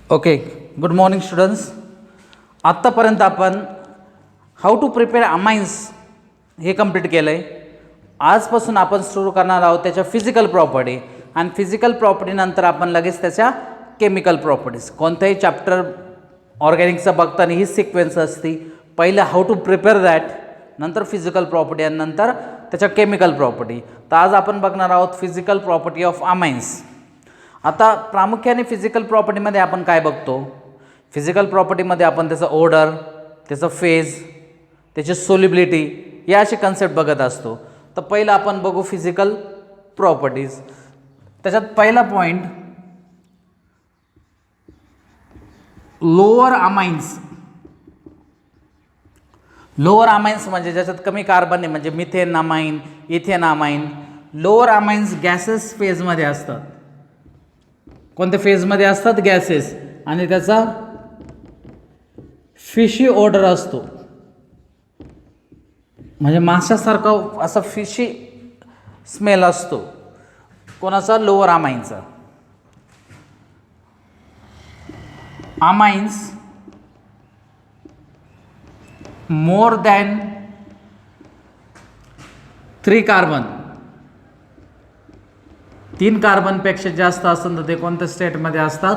Okay, good morning students. आत्तापर्यंत आपण how to prepare amines हे कंप्लीट केलं आहे. आजपासून आपण सुरू करणार आहोत त्याच्या फिजिकल प्रॉपर्टी, आणि फिजिकल प्रॉपर्टीनंतर आपण लगेच त्याच्या केमिकल प्रॉपर्टीज. कोणत्याही चॅप्टर ऑर्गॅनिकचं बघताना ही सिक्वेन्स असते. पहिलं हाऊ टू प्रिपेअर दॅट, नंतर फिजिकल प्रॉपर्टी, आणि नंतर त्याच्या केमिकल प्रॉपर्टी. तर आज आपण बघणार आहोत फिजिकल प्रॉपर्टी ऑफ अमाइन्स. आता प्रामुख्याने फिजिकल प्रॉपर्टीमध्ये आपण काय बघतो? फिजिकल प्रॉपर्टीमध्ये आपण त्याचं ऑर्डर, त्याचं फेज, त्याची सोल्युबिलिटी या असे कन्सेप्ट बघत असतो. तर पहिलं आपण बघू फिजिकल प्रॉपर्टीज. त्याच्यात पहिला point lower amines. Lower amines म्हणजे ज्याच्यात कमी कार्बन आहे, म्हणजे methane amine, ethane amine. Lower amines gases फेजमध्ये असतात. कोणत्या फेजमध्ये असतात? गॅसेस. आणि त्याचा फिशी ऑर्डर असतो, म्हणजे माशासारखा असा फिशी स्मेल असतो. कोणाचा? लोअर अमाइनचा. अमाइन्स मोर दॅन 3 कार्बन, 3 कार्बनपेक्षा जास्त असेल तर ते कोणत्या स्टेटमध्ये असतात?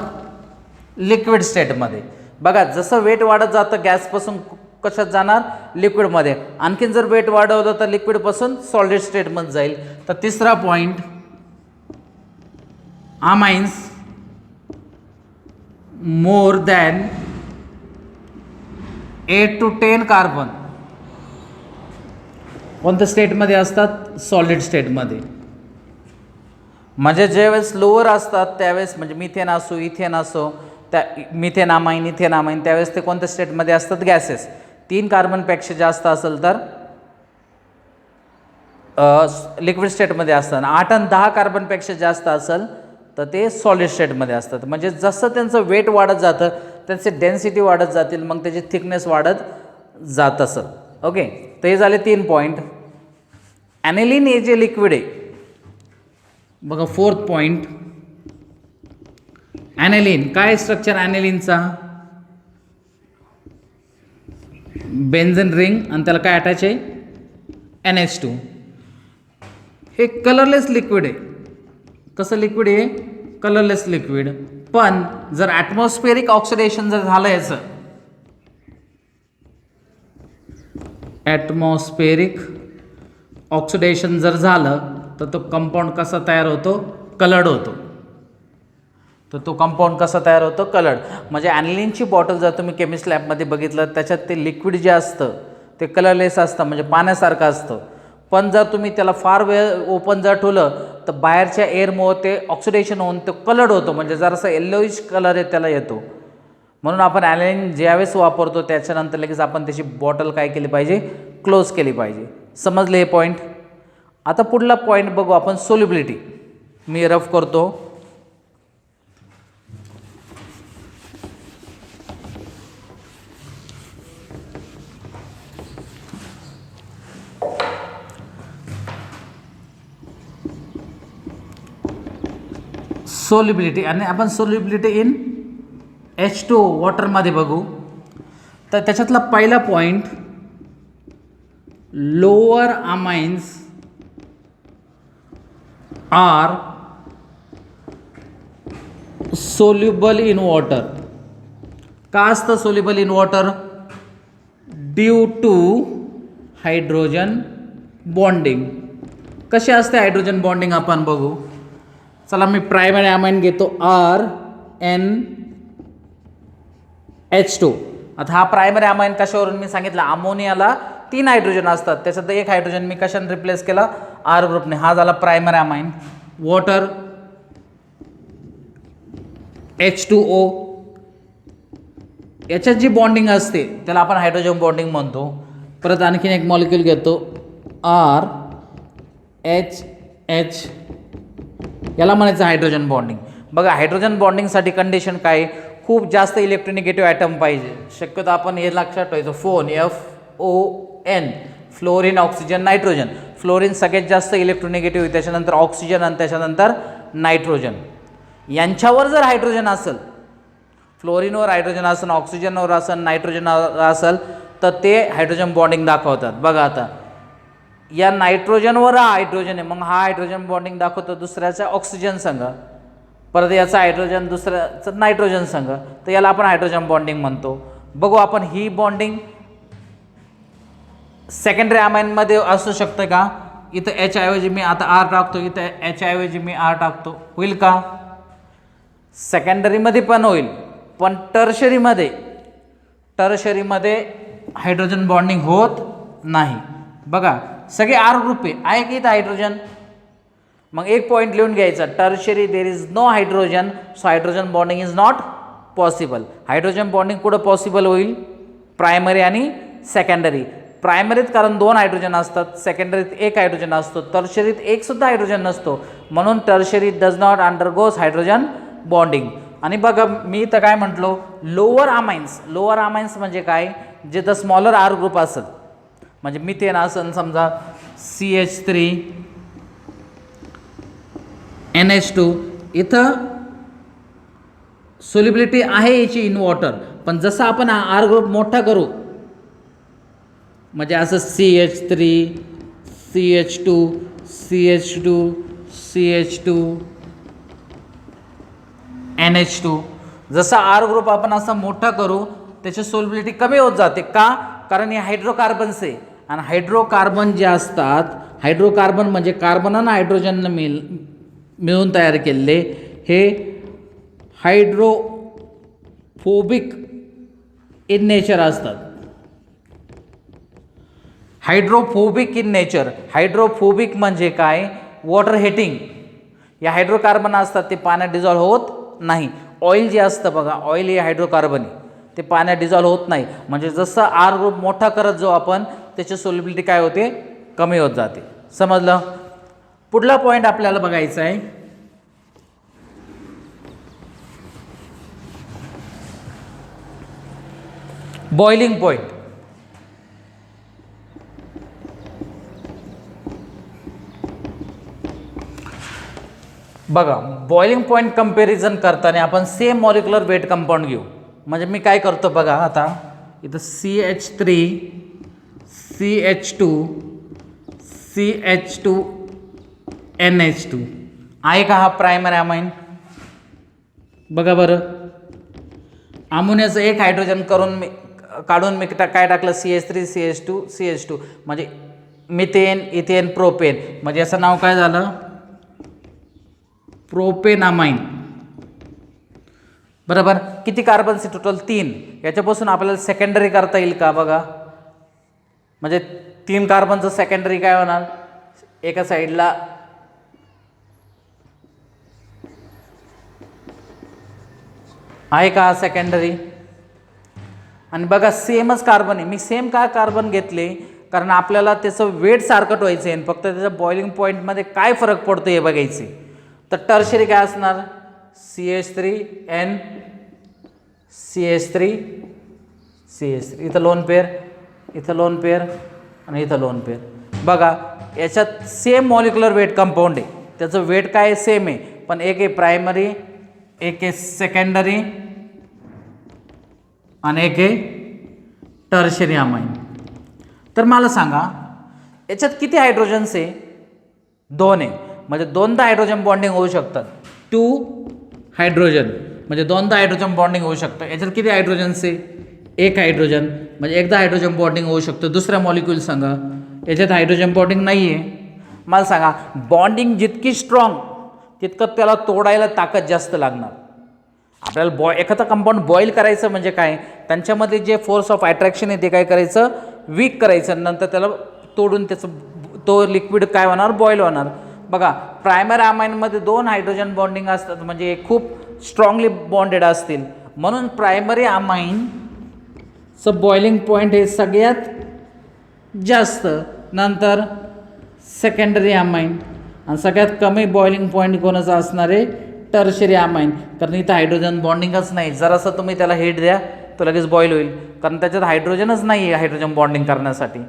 लिक्विड स्टेटमध्ये. बघा, जसं वेट वाढत जातं गॅसपासून कशात जाणार? लिक्विडमध्ये. आणखीन जर वेट वाढवलं तर लिक्विडपासून सॉलिड स्टेटमध्ये जाईल. तर तिसरा point, amines more than 8 to 10 carbon कोणत्या स्टेटमध्ये असतात? सॉलिड स्टेटमध्ये. म्हणजे ज्यावेळेस लोअर असतात त्यावेळेस, म्हणजे मिथेन असो, इथेन असो, त्या मिथेन अमाइन, इथेन अमाइन, त्यावेळेस ते कोणत्या स्टेटमध्ये असतात? गॅसेस. 3 कार्बनपेक्षा जास्त असेल तर लिक्विड स्टेटमध्ये असतात. 8 आणि 10 कार्बनपेक्षा जास्त असेल तर ते सॉलिड स्टेटमध्ये असतात. म्हणजे जसं त्यांचं वेट वाढत जातं त्यांची डेन्सिटी वाढत जातील, मग त्याची थिकनेस वाढत जात असेल. ओके, तर हे झाले 3 पॉईंट. ॲनिलीन हे जे लिक्विड आहे, बघा 4th पॉईंट, ॲनिलीन. काय स्ट्रक्चर ॲनिलीनचा? बेन्झीन रिंग, आणि त्याला काय अटॅच आहे? NH2. हे कलरलेस लिक्विड आहे. कसं लिक्विड आहे? Colourless liquid. पण जर ॲटमॉस्फेरिक ऑक्सिडेशन जर झालं, याचं ॲटमॉस्फेरिक ऑक्सिडेशन जर झालं तर तो कंपाऊंड कसा तयार होतो? कलर्ड होतो. तर तो कंपाऊंड कसा तयार होतो? कलर्ड. म्हणजे ॲनिलीनची बॉटल जर तुम्ही केमिस्ट लॅबमध्ये बघितलं, त्याच्यात ते लिक्विड जे असतं ते कलरलेस असतं, म्हणजे पाण्यासारखं असतं. पण जर तुम्ही त्याला फार वेळ ओपन जर ठेवलं तर बाहेरच्या एअरमुळे ते ऑक्सिडेशन होऊन तो कलर्ड होतो, म्हणजे जरासा येल्लोइश कलर आहे त्याला येतो. म्हणून आपण ॲनिलीन ज्यावेळेस वापरतो त्याच्यानंतर लगेच आपण त्याची बॉटल काय केली पाहिजे? क्लोज केली पाहिजे. समजले हे पॉईंट? आता पुढला पॉईंट बघू आपण, सोल्युबिलिटी. मी रफ करतो. सोल्युबिलिटी, आणि आपण सोल्युबिलिटी इन H2O वॉटरमध्ये बघू. तर त्याच्यातला पहिला point, lower amines are soluble in water. का असतं soluble in water? Due to hydrogen bonding. कशी असते हायड्रोजन बॉन्डिंग आपण बघू. चला, मी प्रायमरी अमाइन घेतो, RNH2. आता हा प्रायमरी अमाइन कशावरून मी सांगितलं? अमोनियाला 3 हायड्रोजन असतात, त्याच्यात 1 हायड्रोजन मी कशाने रिप्लेस केला? R ग्रुपने. हा झाला प्रायमरी अमाइन. वॉटर H2O, याच्यात जी बॉन्डिंग असते त्याला आपण हायड्रोजन बॉन्डिंग म्हणतो. परत आणखीन एक मॉलिक्यूल घेतो, RHH, याला म्हणायचं हायड्रोजन बॉन्डिंग. बघा, हायड्रोजन बॉन्डिंगसाठी कंडिशन काय? खूप जास्त इलेक्ट्रोनिगेटिव्ह ॲटम पाहिजे. शक्यतो आपण हे लक्षात ठेवायचं, phone, FON, fluorine, oxygen, nitrogen. Fluorine सगळ्यात जास्त इलेक्ट्रोनिगेटिव्ह, त्याच्यानंतर ऑक्सिजन, आणि त्याच्यानंतर नायट्रोजन. यांच्यावर जर हायड्रोजन असेल, फ्लोरीनवर हायड्रोजन असेल, ऑक्सिजनवर असेल, नायट्रोजनवर असेल तर ते हायड्रोजन बॉन्डिंग दाखवतात. बघा आता या नायट्रोजनवर हा हायड्रोजन आहे, मग हा हायड्रोजन बॉन्डिंग दाखवतो दुसऱ्याचा ऑक्सिजन संघ, परत याचा हायड्रोजन दुसऱ्याचं नायट्रोजन संघ, तर याला आपण हायड्रोजन बॉन्डिंग म्हणतो. बघू आपण ही बॉन्डिंग सेकंडरी अमाइनमध्ये असू शकतं का? इथं एच ऐवजी मी आता आर टाकतो, इथं एच ऐवजी मी आर टाकतो, होईल का? सेकंडरीमध्ये पण होईल, पण टर्शरीमध्ये हायड्रोजन बॉन्डिंग होत नाही. बघा सगळे आर ग्रुप आहे की इथं हायड्रोजन, मग एक पॉईंट लिहून घ्यायचा, tertiary there is no hydrogen, so hydrogen bonding is not possible. Hydrogen bonding कुठं पॉसिबल होईल? प्रायमरी आणि सेकंडरी. प्रायमरीत कारण 2 हायड्रोजन असतात, सेकंडरीत 1 हायड्रोजन असतो, टर्शरीत 1 सुद्धा हायड्रोजन नसतो, म्हणून tertiary does not undergoes hydrogen bonding. आणि बघा मी इथं काय म्हटलो, लोअर अमाइन्स म्हणजे काय? जे द स्मॉलर आर ग्रुप असत, म्हणजे मिथेन असेल समजा CH3 NH2, इथं सोल्युबिलिटी आहे याची इन वॉटर, पण जसं आपण आर ग्रुप मोठा करू म्हणजे असं CH3 CH2 CH2 CH2 NH2, जसा आर ग्रुप आपण असा मोठा करू त्याची सोल्युबिलिटी कमी होत जाते. का? कारण हे हायड्रोकार्बन्स आहे, आणि हायड्रोकार्बन जे असतात, हायड्रोकार्बन म्हणजे कार्बन आणि हायड्रोजन मिळून तयार केलेले, हे हायड्रोफोबिक इन नेचर असतात. हायड्रोफोबिक इन नेचर, हायड्रोफोबिक म्हणजे काय? Water hating. या हायड्रोकार्बन असतात ते पाण्यात डिझॉल्व्ह होत नाही. ऑइल जे असतं बघा, ऑइल हे हायड्रोकार्बन आहे, ते पाण्यात डिझॉल्व्ह होत नाही, म्हणजे जसं आर ग्रुप मोठा करत जो आपण त्याची सोल्युबिलिटी काय होते? कमी होत जाते. समजलं? पुढला पॉईंट आपल्याला बघायचा आहे, बॉइलिंग पॉईंट. बघा बॉइलिंग पॉईंट कंपॅरिझन करताना आपण सेम मॉलिक्युलर वेट कंपाऊंड घेऊ. म्हणजे मी काय करतो बघा, आता इथं CH3 CH2 CH2 NH2 आहे का? हा प्रायमरी अमाइन. बघा बरं, अमोनियाचं 1 हायड्रोजन काढून मी काय टाकलं? CH3 CH2 CH2, म्हणजे मिथेन इथेन प्रोपेन, म्हणजे याचं नाव काय झालं? Propane amine. बरोबर. किती कार्बन्स टोटल? 3. याच्यापासून आपल्याला सेकंडरी करता येईल का? बघा, म्हणजे 3 कार्बनचं सेकंडरी काय होणार? एका साईडला आहे का सेकंडरी? आणि बघा सेमच कार्बन आहे, मी सेम का कार्बन घेतले? कारण आपल्याला त्याचं वेट सारखं ठेवायचं आहे, फक्त त्याच्या बॉइलिंग पॉईंटमध्ये काय फरक पडतो हे बघायचे. तर टर्शरी काय असणार? CH3N CH3 CH3, इथं लोन पेअर, इथं लोन पेअर आणि इथं लोन पेअर. बघा याच्यात सेम मॉलिक्युलर वेट कंपाऊंड आहे, त्याचं वेट काय सेम आहे, पण एक आहे प्रायमरी, एक आहे सेकंडरी आणि एक आहे टर्शरी अमाइन. तर मला सांगा याच्यात किती हायड्रोजन्स आहे? 2 आहे, म्हणजे 2दा हायड्रोजन बॉन्डिंग होऊ शकतात. 2 हायड्रोजन म्हणजे 2दा हायड्रोजन बॉन्डिंग होऊ शकतं. याच्यात किती हायड्रोजन्स आहे? 1 हायड्रोजन, म्हणजे एकदा हायड्रोजन बॉन्डिंग होऊ शकतं दुसऱ्या मॉलिक्यूल संग. याच्यात हायड्रोजन बॉन्डिंग नाही आहे. मला सांगा बॉन्डिंग जितकी स्ट्रॉंग तितकं त्याला तोडायला ताकद जास्त लागणार. आपल्याला एखादा कंपाऊंड बॉईल करायचं म्हणजे काय? त्यांच्यामध्ये जे फोर्स ऑफ अट्रॅक्शन आहे ते काय करायचं? वीक करायचं, नंतर त्याला तोडून तो लिक्विड काय होणार? बॉईल होणार. बघा प्रायमरी अमाइनमध्ये 2 हायड्रोजन बॉन्डिंग असतात, म्हणजे खूप स्ट्रॉंगली बॉन्डेड असतील, म्हणून प्रायमरी अमाइनचं बॉइलिंग पॉईंट हे सगळ्यात जास्त. नंतर सेकंडरी अमाइन, आणि सगळ्यात कमी बॉइलिंग पॉईंट कोणाचा असणार आहे? टर्शरी अमाइन, कारण इथं हायड्रोजन बॉन्डिंगच नाही. जरासं तुम्ही त्याला हीट द्या तो लगेच बॉईल होईल, कारण त्याच्यात हायड्रोजनच नाही आहे हायड्रोजन बॉन्डिंग करण्यासाठी.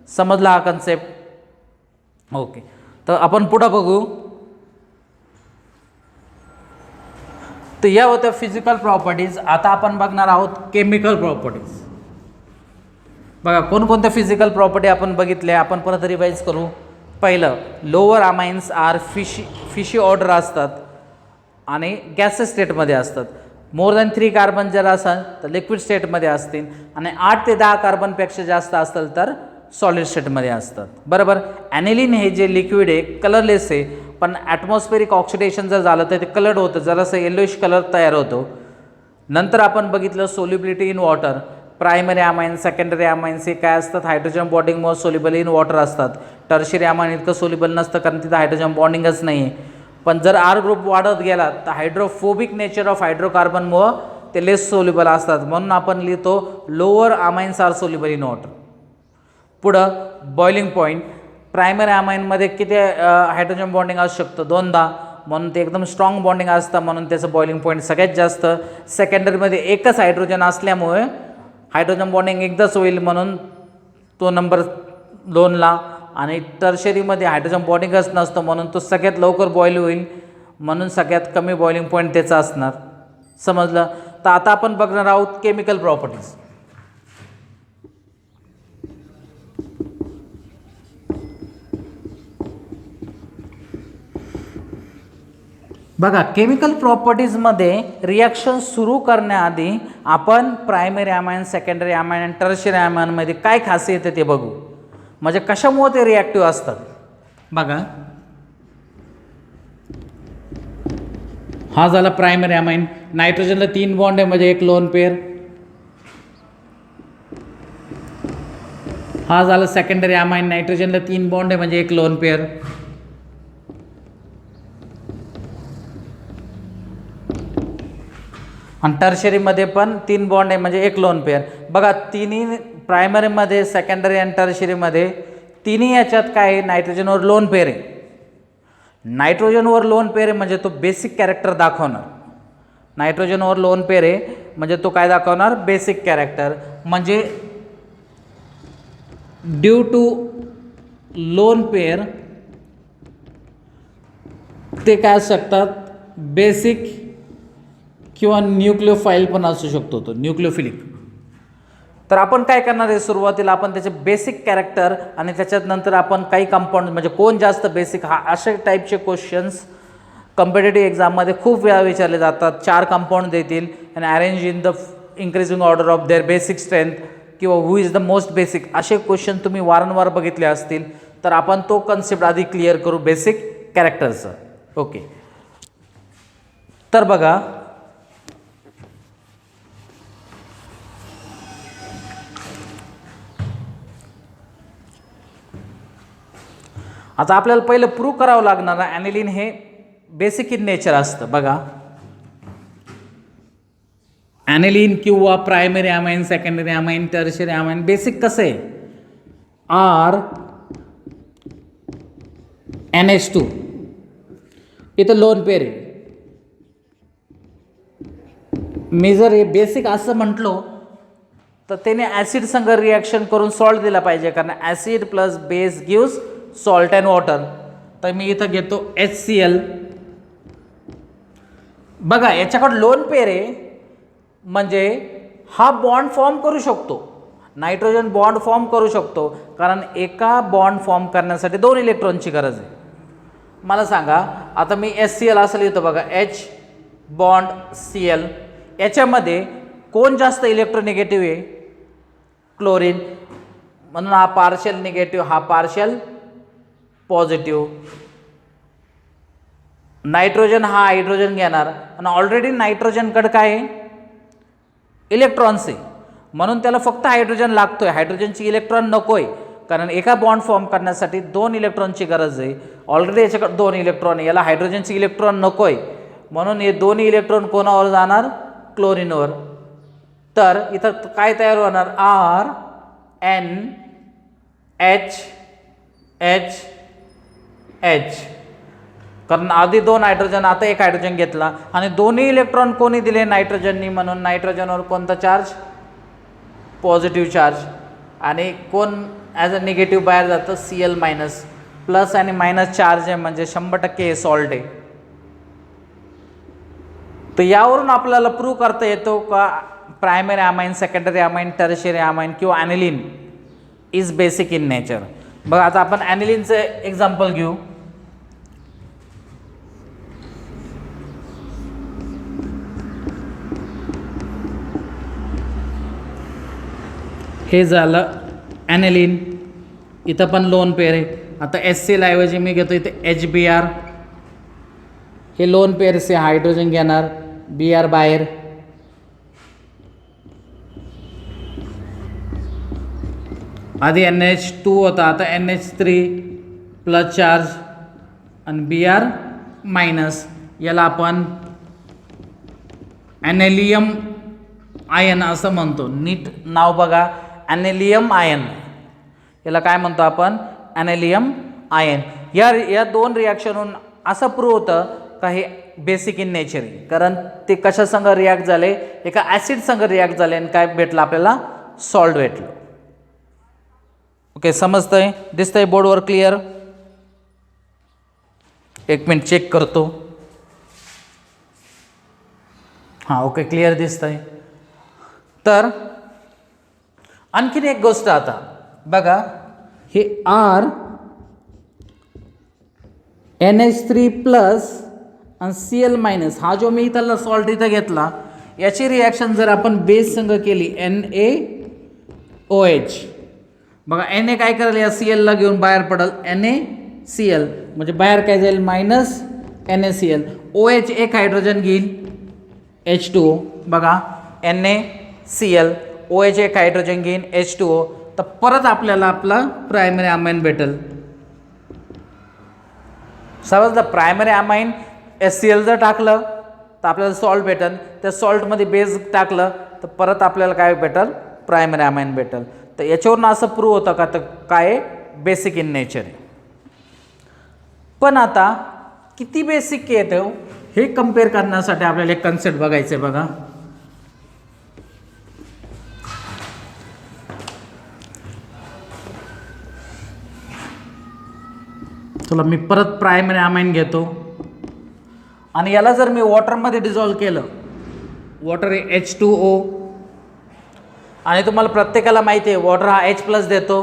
समजला हा कन्सेप्ट? ओके, तर आपण पुढं बघू. तर या होत्या फिजिकल प्रॉपर्टीज. आता आपण बघणार आहोत केमिकल प्रॉपर्टीज. बघा कोणकोणत्या फिजिकल प्रॉपर्टी आपण बघितल्या, आपण परत रिवाईज करू. पहिलं, lower amines are fishy odour असतात आणि गॅसेस स्टेटमध्ये असतात. मोर दॅन 3 कार्बन जर असेल तर लिक्विड स्टेटमध्ये असतील आणि 8 ते 10 कार्बनपेक्षा जास्त असेल तर सॉलिड स्टेटमध्ये असतात. बरोबर. ॲनिलीन हे जे लिक्विड आहे कलरलेस आहे, पण ॲटमॉस्फेरिक ऑक्सिडेशन जर झालं तर ते कलर्ड होतं, जरासं येलोइश कलर तयार होतो. नंतर आपण बघितलं solubility in water. Primary amines, secondary amines हे काय असतात, हायड्रोजन बॉन्डिंगमुळे सोल्युबल इन वॉटर असतात. टर्शियरी अमाइन इतकं सोल्युबल नसतं कारण तिथं हायड्रोजन बॉन्डिंगच नाही आहे. पण जर आर ग्रुप वाढत गेला तर हायड्रोफोबिक नेचर ऑफ हायड्रोकार्बनमुळं ते लेस सोल्युबल असतात, म्हणून आपण लिहितो lower amines are soluble in water. पुढं बॉइलिंग पॉईंट. प्रायमरी अमाइनमध्ये किती हायड्रोजन बॉन्डिंग असू शकतं, 2दा, म्हणून ते एकदम स्ट्रॉंग बॉन्डिंग असतं, म्हणून त्याचं बॉइलिंग पॉईंट सगळ्यात जास्त. सेकंडरीमध्ये एकच हायड्रोजन असल्यामुळे हायड्रोजन बॉन्डिंग एकदाच होईल म्हणून तो नंबर 2ला. आणि टर्शरीमध्ये हायड्रोजन बॉन्डिंगच नसतं म्हणून तो सगळ्यात लवकर बॉईल होईल, म्हणून सगळ्यात कमी बॉइलिंग पॉईंट त्याचा असणार. समजलं. तर आता आपण बघणार आहोत केमिकल प्रॉपर्टीज. बघा केमिकल प्रॉपर्टीजमध्ये रिॲक्शन सुरू करण्याआधी आपण प्रायमरी अमाइन, सेकंडरी अमाइन आणि टर्शियरी अमाइनमध्ये काय खासियत आहे ते बघू, म्हणजे कशामुळे ते रिॲक्टिव्ह असतात. बघा हा झाला प्रायमरी अमाइन. नायट्रोजनला 3 बॉन्ड आहे म्हणजे एक लोन पेअर. हा झाला सेकंडरी अमाइन. नायट्रोजनला 3 बॉन्ड आहे म्हणजे एक लोन पेअर. आणि टर्शरीमध्ये पण 3 बॉन्ड आहे म्हणजे एक लोन पेअर. बघा तिन्ही प्रायमरीमध्ये, सेकंडरी आणि टर्शरीमध्ये तिन्ही याच्यात काय आहे, नायट्रोजनवर लोन पेअर आहे. नायट्रोजनवर लोन पेअर आहे म्हणजे तो बेसिक कॅरेक्टर दाखवणार. नायट्रोजनवर लोन पेअर आहे म्हणजे तो काय दाखवणार, बेसिक कॅरेक्टर. म्हणजे ड्यू टू लोन पेअर ते काय असू शकतात, बेसिक किंवा न्यूक्लिओफाईल पण असू शकतो, तो न्यूक्लिओफिलिक. तर आपण काय करणार आहे, सुरुवातीला आपण त्याचे बेसिक कॅरेक्टर आणि त्याच्यात नंतर आपण काही कंपाऊंड म्हणजे कोण जास्त बेसिक, हा अशा टाईपचे क्वेश्चन्स कॉम्पिटेटिव्ह एक्झाममध्ये खूप वेळा विचारले जातात. 4 कंपाऊंड देतील आणि arrange in the increasing order of their basic strength किंवा who is the most basic, असे क्वेश्चन तुम्ही वारंवार बघितले असतील. तर आपण तो कन्सेप्ट आधी क्लिअर करू बेसिक कॅरेक्टरचं. ओके. तर बघा आता आपल्याला पहिलं प्रूव्ह करावं लागणार आहे ॲनिलीन हे बेसिक इन नेचर असतं. बघा ॲनिलीन किंवा primary amine, secondary amine, tertiary amine basic कसं आहे, RNH2 इथं लोन पेअर आहे. मी जर हे बेसिक असं म्हटलो तर त्याने ॲसिड संग रिॲक्शन करून सॉल्ट दिला पाहिजे, कारण acid plus base gives salt and water. तर मी इथं घेतो HCl. बघा याच्याकडे लोन पेअर आहे म्हणजे हा बॉन्ड फॉर्म करू शकतो, नायट्रोजन बॉन्ड फॉर्म करू शकतो, कारण एका बॉन्ड फॉर्म करण्यासाठी 2 इलेक्ट्रॉनची गरज आहे. मला सांगा आता मी HCl असं लिहितो. बघा H बॉन्ड Cl. याच्यामध्ये कोण जास्त इलेक्ट्रोनिगेटिव्ह आहे, क्लोरीन, म्हणून हा पार्शियल निगेटिव्ह, हा पार्शियल पॉझिटिव्ह. नायट्रोजन हा हायड्रोजन घेणार आणि ऑलरेडी नायट्रोजनकडे काय आहे, इलेक्ट्रॉन्स आहे, म्हणून त्याला फक्त हायड्रोजन लागतोय, हायड्रोजनची इलेक्ट्रॉन नको आहे, कारण एका बॉन्ड फॉर्म करण्यासाठी 2 इलेक्ट्रॉनची गरज आहे. ऑलरेडी याच्याकडे 2 इलेक्ट्रॉन आहे, याला हायड्रोजनची इलेक्ट्रॉन नको आहे, म्हणून हे दोन्ही इलेक्ट्रॉन कोणावर जाणार, क्लोरीनवर. तर इथं काय तयार होणार, RNH, कारण आधी 2 हायड्रोजन आता 1 हायड्रोजन घेतला आणि दोन्ही इलेक्ट्रॉन कोणी दिले, नायट्रोजननी, म्हणून नायट्रोजनवर कोणता चार्ज, पॉझिटिव्ह चार्ज. आणि कोण ॲज अ निगेटिव्ह बाहेर जातं, Cl मायनस. प्लस आणि मायनस चार्ज आहे म्हणजे 100% हे सॉल्ट आहे. तर यावरून आपल्याला प्रूव्ह करता येतो का primary amine, secondary amine, tertiary amine किंवा ॲनिलीन इज बेसिक इन नेचर. बघा आता आपण ॲनिलीनचं एक्झाम्पल घेऊ. हे झालं ॲनिलीन, इथं पण लोन पेअर आहे. आता HCl ऐवजी मी घेतो इथे HBr. हे लोन पेअरचे हायड्रोजन घेणार, Br बाहेर. आधी NH2 होता, आता NH3 प्लस चार्ज आणि Br मायनस. याला आपण ॲनेलियम आयन असं म्हणतो. नीट नाव बघा, ॲनेलियम आयन. याला काय म्हणतो आपण? ॲनेलियम आयन. या दोन रिॲक्शनहून असं प्रूव्ह होतं का हे बेसिक इन नेचर आहे. कारण ते कशा संग रिॲक्ट झाले? एका ॲसिड संग रिॲक्ट झाले आणि काय भेटलं आपल्याला? सॉल्ट भेटलं. ओके, समजतंय? दिसतंय बोर्डवर क्लिअर? एक मिनिट चेक करतो. हां, ओके, क्लिअर दिसतंय. तर आणखीन एक गोष्ट आता बघा, हे R NH3 प्लस आणि Cl मायनस, हा जो मी इथला सॉल्ट इथं घेतला, याची रिॲक्शन जर आपण बेस संग केली NaOH, बघा Na काय करेल? या Cl ला घेऊन बाहेर पडेल NaCl, म्हणजे बाहेर काय जाईल? Minus NaCl. OH एक हायड्रोजन घेईल H2O. बघा NaCl, OH एक हायड्रोजन घेईन H2O. तर परत आपल्याला आपला प्रायमरी अमाइन भेटेल. समजलं? प्रायमरी अमाइन HCl जर टाकलं तर आपल्याला सॉल्ट भेटेल. त्या सॉल्टमध्ये बेस टाकलं तर परत आपल्याला काय भेटेल? प्रायमरी अमाइन भेटेल. तर याच्यावरून असं प्रूव्ह होतं का तर काय बेसिक इन नेचर आहे. पण आता किती बेसिक येतं हे कम्पेअर करण्यासाठी आपल्याला एक कन्सेप्ट बघायचं आहे. बघा, चला मी परत प्रायमरी अमाइन घेतो आणि याला जर मी वॉटरमध्ये डिझॉल्व केलं, वॉटर आहे H2O, आणि तुम्हाला प्रत्येकाला माहिती आहे वॉटर हा H प्लस देतो,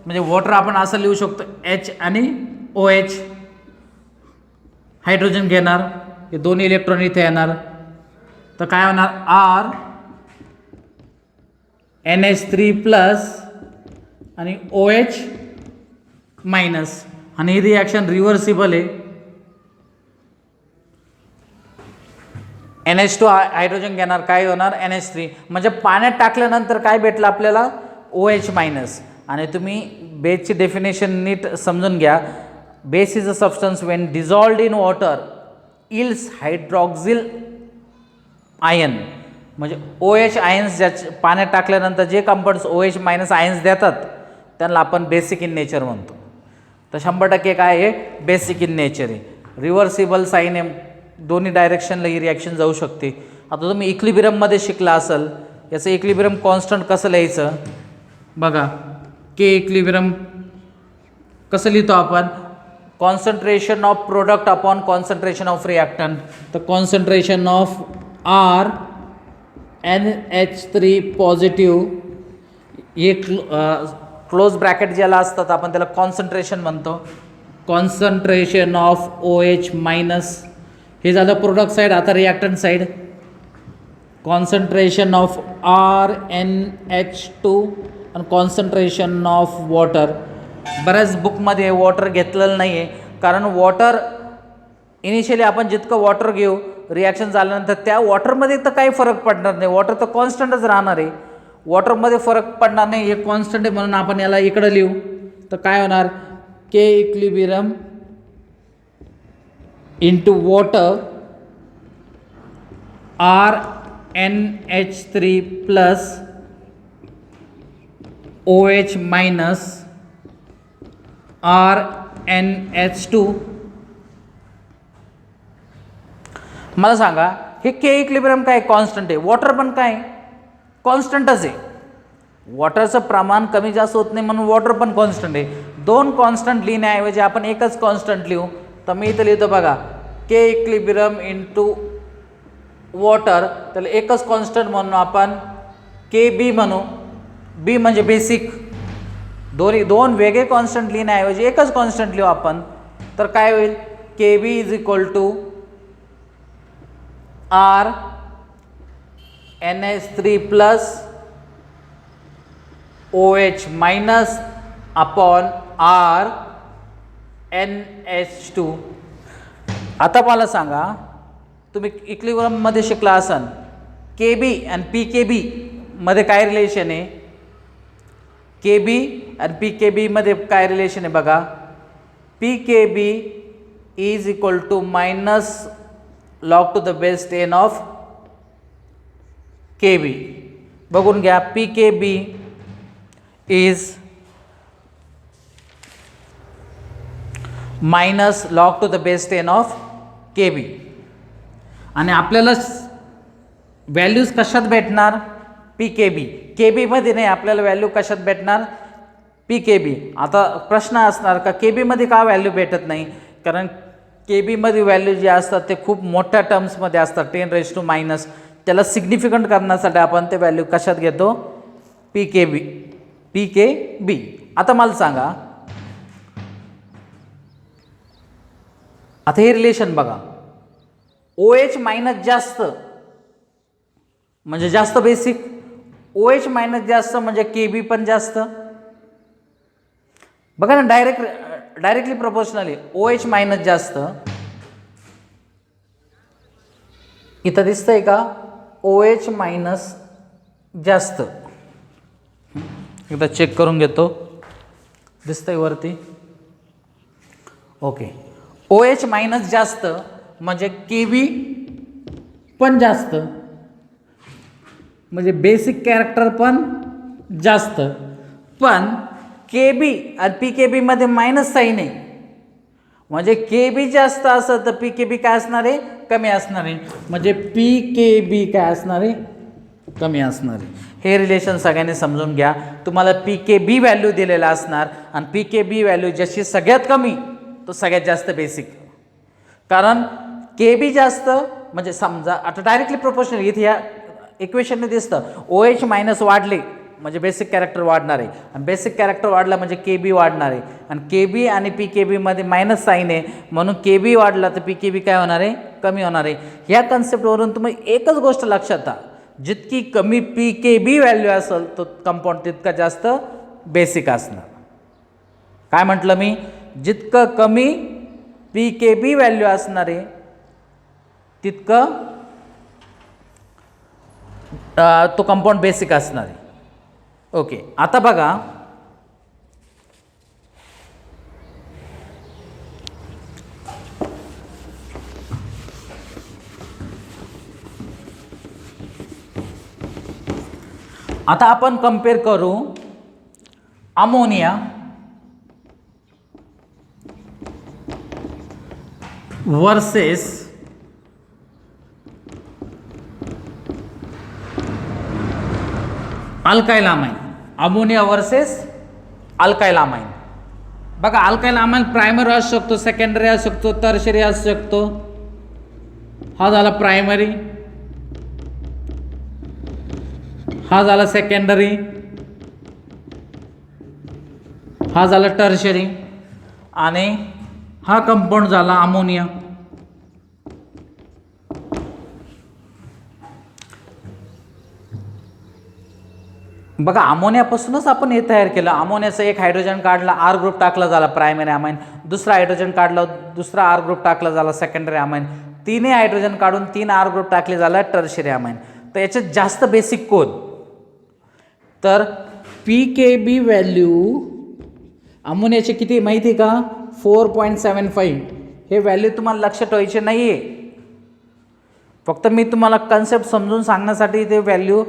म्हणजे वॉटर आपण असं लिहू शकतो H आणि OH. हायड्रोजन घेणार, हे दोन्ही इलेक्ट्रॉन इथे येणार, तर काय होणार? R NH3 प्लस आणि OH मायनस. आणि ही रिॲक्शन रिव्हर्सिबल आहे. NH2 हायड्रोजन घेणार, काय होणार? NH3. म्हणजे पाण्यात टाकल्यानंतर काय भेटलं आपल्याला? OH minus. आणि तुम्ही बेसची डेफिनेशन नीट समजून घ्या. Base is a substance when dissolved in water yields hydroxyl ion. म्हणजे OH आयन्स ज्याच्या पाण्यात टाकल्यानंतर जे कंपाऊंड्स OH मायनस आयन्स देतात त्यांना आपण बेसिक इन नेचर म्हणतो. तर 100% काय आहे? बेसिक इन नेचर आहे. रिव्हर्सिबल साईन आहे, दोन्ही डायरेक्शनला ही रिॲक्शन जाऊ शकते. आता तुम्ही इक्लिब्रियममध्ये शिकला असाल, याचं इक्लिब्रियम कॉन्स्टंट कसं लिहायचं? बघा, के इक्लिब्रियम कसं लिहितो आपण? Concentration of product upon concentration of reactant. तर concentration of R NH3 positive, हे क्लोज ब्रॅकेट ज्याला असतात आपण त्याला कॉन्सन्ट्रेशन म्हणतो. कॉन्सन्ट्रेशन ऑफ OH मायनस, हे झालं प्रोडक्ट साईड. आता reactant side, concentration of RNH2 आणि कॉन्सन्ट्रेशन ऑफ वॉटर. बऱ्याच बुकमध्ये वॉटर घेतलेलं नाही आहे, कारण वॉटर इनिशियली आपण जितकं वॉटर घेऊ, रिॲक्शन झाल्यानंतर त्या वॉटरमध्ये तर काही फरक पडणार नाही. वॉटर तर कॉन्स्टंटच राहणार आहे, वॉटरमध्ये फरक पडणार नाही. हे कॉन्स्टंट आहे म्हणून आपण याला इकडं लिहू. तर काय होणार? K equilibrium into water RNH3 plus OH minus RNH2. मला सांगा, हे के इक्लिब्रियम काय? कॉन्स्टंट आहे. वॉटर पण काय? कॉन्स्टंटच आहे. वॉटरचं प्रमाण कमी जास्त होत नाही म्हणून वॉटर पण कॉन्स्टंट आहे. दोन कॉन्स्टंट लिहिण्याऐवजी आपण एकच कॉन्स्टंट लिहू. तर मी इथं लिहितो बघा, के इक्लिब्रियम इंटू वॉटर, त्याला एकच कॉन्स्टंट म्हणून आपण के बी म्हणू. बी म्हणजे बेसिक. दोन वेगळे कॉन्स्टंट लिहिण्याऐवजी एकच कॉन्स्टंट लिहू आपण. तर काय होईल, K B is equal to R NH3 plus OH minus upon R NH2. आता मला सांगा, तुम्ही इक्विलिब्रियममध्ये शिकला असाल, के बी आणि पी के बी मध्ये काय रिलेशन आहे. के बी आणि पी के बी मध्ये काय रिलेशन आहे बघा. P K B is equal to minus log to the base 10 of K B. बघून घ्या, P K B is minus log to the base 10 of K B. आणि आपल्याला व्हॅल्यूज कशात भेटणार, पी के बी. के बीमध्ये नाही, आपल्याला व्हॅल्यू कशात भेटणार, पी के बी. आता प्रश्न असणार का के बीमध्ये का व्हॅल्यू भेटत नाही. कारण के बीमध्ये व्हॅल्यू जे असतात ते खूप मोठ्या टर्म्समध्ये असतात, 10⁻⁻. त्याला सिग्निफिकंट करण्यासाठी आपण ते व्हॅल्यू कशात घेतो, पी के बी. पी के बी. आता मला सांगा, आता हे रिलेशन बघा, OH मायनस जास्त म्हणजे जास्त बेसिक, OH मायनस जास्त म्हणजे के बी पण जास्त. बघा ना, डायरेक्टली प्रोपोर्शनली OH मायनस जास्त. इथं दिसतंय का, OH मायनस जास्त. एकदा चेक करून घेतो, दिसतंय वरती. ओके, OH मायनस जास्त म्हणजे के बी पण जास्त, म्हणजे बेसिक कॅरेक्टर पण जास्त. पण के बी आणि पी के बीमध्ये मायनस साईन आहे, म्हणजे के बी जास्त असं तर पी के बी काय असणार आहे, कमी असणार आहे. म्हणजे पी के बी काय असणार आहे, कमी असणार आहे. हे रिलेशन सगळ्यांनी समजून घ्या. तुम्हाला पी के बी व्हॅल्यू दिलेला असणार आणि पी के बी व्हॅल्यू ज्याची सगळ्यात कमी तो सगळ्यात जास्त बेसिक. कारण के बी जास्त म्हणजे समजा आता डायरेक्टली प्रोपोर्शनल इथे या इक्वेशनने दिसतं, OH मायनस वाढले म्हणजे बेसिक कॅरेक्टर वाढणार आहे, आणि बेसिक कॅरेक्टर वाढला म्हणजे के बी वाढणार आहे. आणि के बी आणि पी के बीमध्ये मायनस साईन आहे, म्हणून के बी वाढला तर पी के बी काय होणार आहे, कमी होणार आहे. ह्या कन्सेप्टवरून तुम्ही एकच गोष्ट लक्षात घ्या, जितकी कमी पी के बी व्हॅल्यू असेल तो कंपाऊंड तितका जास्त बेसिक असणार. काय म्हटलं मी, जितकं कमी पी के बी व्हॅल्यू असणार आहे तितकं तो कंपाऊंड बेसिक असणार आहे. ओके, आता बघा, आता आपण कंपेअर करू ammonia versus alkyl amine. Ammonia versus alkyl amine. बघा, अल्काइल अमाइन प्रायमरी असू शकतो, सेकंडरी असू शकतो, टर्शरी असू शकतो. हा झाला प्रायमरी, हा झाला सेकंडरी, हा झाला टर्शरी, आणि हा कंपाऊंड झाला अमोनिया. बघा, अमोनियापासूनच आपण हे तयार केलं. अमोनियाचा एक हायड्रोजन काढला, आर ग्रुप टाकला, झाला प्रायमरी अमाइन. दुसरा हायड्रोजन काढला, दुसरा आर ग्रुप टाकला, झाला सेकंडरी अमाइन. तीनही हायड्रोजन काढून 3 आर ग्रुप टाकले, झाला टर्शरी अमाइन. तर याच्यात जास्त बेसिक कोण, तर पी के बी व्हॅल्यू अमोनियाचे किती माहिती आहे का, 4.75. हे व्हॅल्यू तुम्हाला लक्षात ठेवायचे नाही आहे, फक्त मी तुम्हाला कन्सेप्ट समजून सांगण्यासाठी ते व्हॅल्यू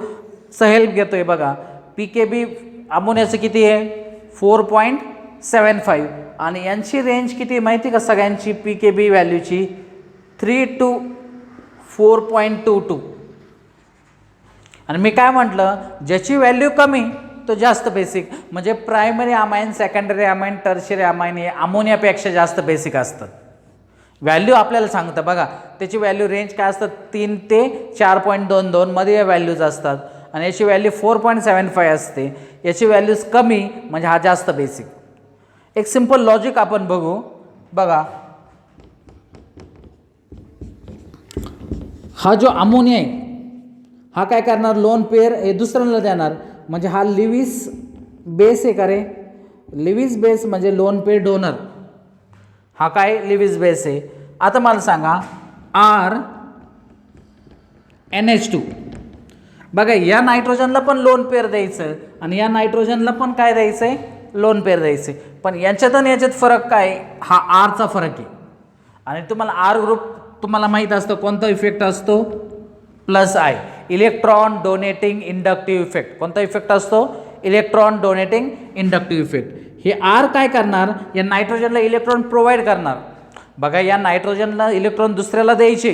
हेल्प घेतोय. बघा, पी के बी अमोनियाचं किती आहे, 4.75, आणि यांची रेंज किती माहिती का सगळ्यांची, पी के बी व्हॅल्यूची 3 to 4.22. आणि मी काय म्हटलं, ज्याची व्हॅल्यू कमी तो जास्त बेसिक, म्हणजे primary amine, secondary amine, tertiary amine हे अमोनियापेक्षा जास्त बेसिक असतात. व्हॅल्यू आपल्याला सांगतं बघा, त्याची व्हॅल्यू रेंज काय असतात 3 ते 4.22 मध्ये या व्हॅल्यूज असतात आणि याची व्हॅल्यू 4.75 असते. याची व्हॅल्यूज कमी म्हणजे हा जास्त बेसिक. एक सिंपल लॉजिक आपण बघू बघा. हा जो अमोनिया आहे हा काय करणार, लोन पेअर हे दुसऱ्याला देणार, म्हणजे हा लिविस बेस आहे का रे, लिविस बेस म्हणजे लोन पेअर डोनर, हा काय लिविस बेस आहे. आता मला सांगा RNH2 बघा, या नायट्रोजनला पण लोन पेअर द्यायचं आणि या नायट्रोजनला पण काय द्यायचं आहे, लोन पेअर द्यायचं आहे. पण यांच्यात आणि याच्यात फरक काय, हा आरचा फरक आहे. आणि तुम्हाला आर ग्रुप तुम्हाला माहीत असतं कोणता इफेक्ट असतो, plus I, electron donating inductive effect. कोणता इफेक्ट असतो, इलेक्ट्रॉन डोनेटिंग इंडक्टिव्ह इफेक्ट. हे आर काय करणार, या नायट्रोजनला इलेक्ट्रॉन प्रोव्हाइड करणार. बघा, या नायट्रोजनला इलेक्ट्रॉन दुसऱ्याला द्यायचे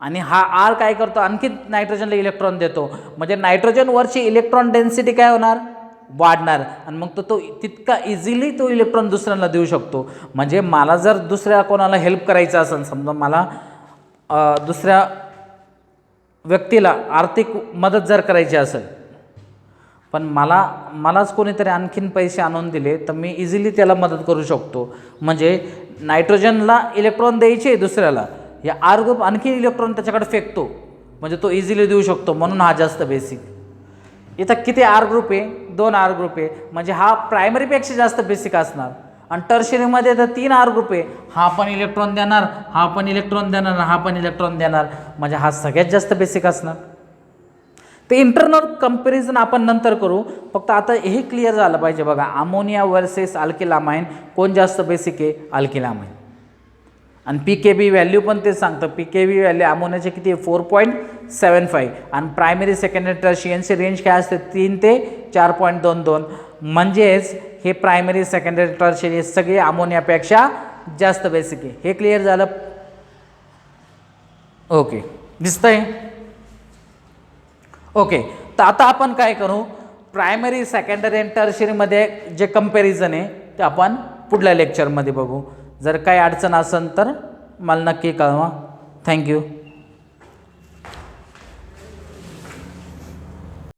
आणि हा आर काय करतो, आणखी नायट्रोजनला इलेक्ट्रॉन देतो. म्हणजे नायट्रोजनवरची इलेक्ट्रॉन डेन्सिटी काय होणार, वाढणार आणि मग तो तितका इझिली तो इलेक्ट्रॉन दुसऱ्याला देऊ शकतो. म्हणजे मला जर दुसऱ्या कोणाला हेल्प करायचं असेल, समजा मला दुसऱ्या व्यक्तीला आर्थिक मदत जर करायची असेल, पण मलाच कोणीतरी आणखीन पैसे आणून दिले तर मी इझिली त्याला मदत करू शकतो. म्हणजे नायट्रोजनला इलेक्ट्रॉन द्यायचे दुसऱ्याला, या आर ग्रुप आणखी इलेक्ट्रॉन त्याच्याकडे फेकतो म्हणजे तो इझिली देऊ शकतो, म्हणून हा जास्त बेसिक. इथं किती आर ग्रुप आहे, 2 आर ग्रुप आहे, म्हणजे हा प्रायमरीपेक्षा जास्त बेसिक असणार. आणि टर्शरीमध्ये तर 3 आर ग्रुप आहे, हा पण इलेक्ट्रॉन देणार, हा पण इलेक्ट्रॉन देणार, हा पण इलेक्ट्रॉन देणार, म्हणजे हा सगळ्यात जास्त बेसिक असणार. ते इंटरनल कंपॅरिझन आपण नंतर करू, फक्त आता हे क्लिअर झालं पाहिजे. बघा, अमोनिया वर्सेस अल्किलामाइन कोण जास्त बेसिक आहे, अल्किलामाइन. आणि PKB व्हॅल्यू पण ते सांगतं, PKB व्हॅल्यू अमोनियाचे किती आहे, 4.75 आणि प्रायमरी सेकंडरी टर्शियनची रेंज काय असते, 3 ते 4.22. म्हणजेच हे प्रायमरी सेकंडरी टर्शियरी सगळे अमोनियापेक्षा जास्त बेसिक आहे. हे क्लिअर झालं, ओके, दिसतंय, ओके. तर आता आपण काय करू, प्रायमरी सेकंडरी आणि टर्शियरीमध्ये जे कंपॅरिझन आहे ते आपण पुढल्या लेक्चरमध्ये बघू. जर काही अडचण असेल तर मला नक्की कळवा. थँक्यू.